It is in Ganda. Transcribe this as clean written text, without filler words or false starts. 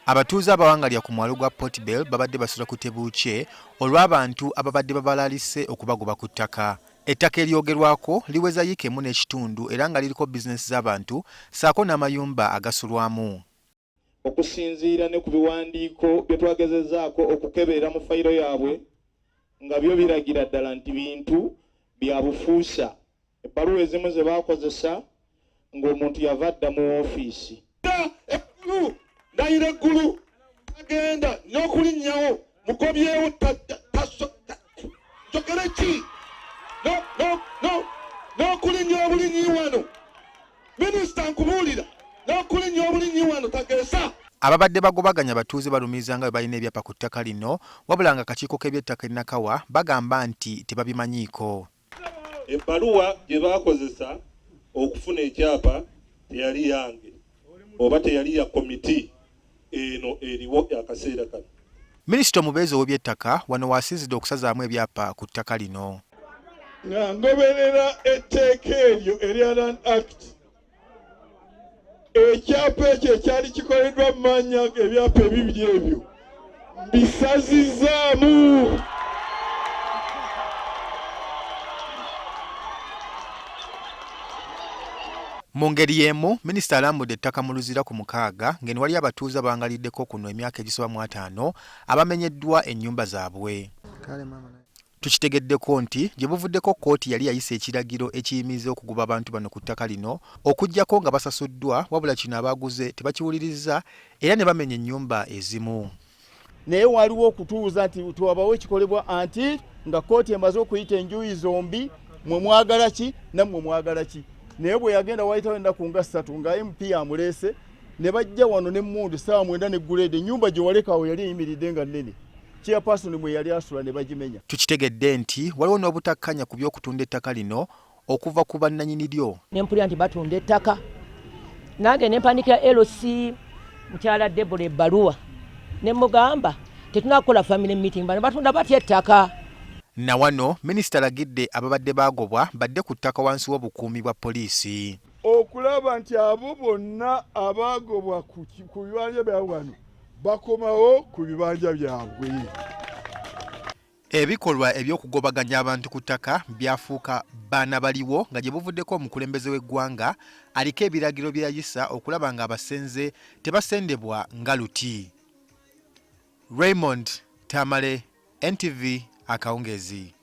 Abatuuze abawangaalira ku mwalo gwa Portbell babadde basula ku tebuukye olw'abantu ababadde babalaalise okubagoba ku ttaka. Ettaka eryogerwako liweza yiika emu n'ekitundu era nga liriko bizinesi z'abantu ssaako n'amayumba agasulwamu. Okusinziira ne ku biwandiiko bye twagezezzaako okukeberera mu fayiro yaabwe nga byo biragira ddala nti bintu bya bufuusa. Ebbaluwa ezimu ze baakozesa ng'omuntu yava dda mu woofiisi. Ndayira eggulu agenda n'okulinnyawo mugobyewo jogere ki n'okulinnya obulinyi wano minisita nkubuulira n'okulinnya obulinyi wano tageesa. Ababadde bagobaganya abatuuze balumiriza nga bwe balina ebyapa ku ttaka lino wabula nga akakiiko k'ebyettaka e Nakawa bagamba nti tebabimanyiiko. Ebbaluwa gye baakozesa okufuna ekyapa teyali yange oba teyali ya komiti eno eriwo akaseera kano. Minisita omubeezi ow'ebyettaka wano wasinzidde okusazaamu ebyapa ku ttaka lino. Nga ngoberera etteeka eryo erya Land Act, ekyapa ekyo ekyali kikoleddwa mu mannya ebyapa ebibiri ebyo bisazizzaamu. Mu ngeri y'emu, minisita alambudde ettaka mu Luzira ku Mukaaga ng'eno wali abatuuze abangaliddeko kuno emyaka egisoba mu 5 abamenyeddwa ennyumba zaabwe. Tukitegeddeko nti gye buvuddeko kkooti yali yayisa ekiragiro ekiyimiriza okugoba abantu bano ku ttaka lino okuggyako nga basasuddwa wabula kino abaaguze tebakiwuliriza era ne bamenya ennyumba ezimu. Naye waliwo okutuuza nti tuwabawo ekikolebwa anti nga kkooti emaze okuyita enjuyi zombi mwe mwagala ki nammwe mwagala ki. Naye bwe yagenda wayitawo ennaku nga 3 nga MP amuleese ne bajja wano n'emmundu ssaawa 9 n'eggulede ennyumba gye walekaawo yali eyimiridde nga nnene. Chairperson mwe yali asula ne bagimenya. Tukitegedde nti waliwo n'obutakkanya ku by'okutunda ettaka lino okuva ku bannannyini lyo. Nempulira nti batunda ettaka. Nange ne mpandikira LC mukyala Debora ebbaluwa ne mugamba tetunakola family meeting bano batunda batya ettaka. Na wano minisita alagidde ababadde baagobwa badde ku ttaka wansi w'obukuumi bwa poliisi. Okulaba nti abo bonna abaagobwa ku bibanja bya wano bakomawo ku bibanja byabwe. Ebikolwa eby'okugobaganya abantu ku ttaka byafuuka baana baliwo nga gye buvuddeko omukulembeze w'eggwanga aliko ebiragiro bye yayisa okulaba nga abasenze tebasendebwa nga luti. Raymond Tamale, NTV, Akawungeezi.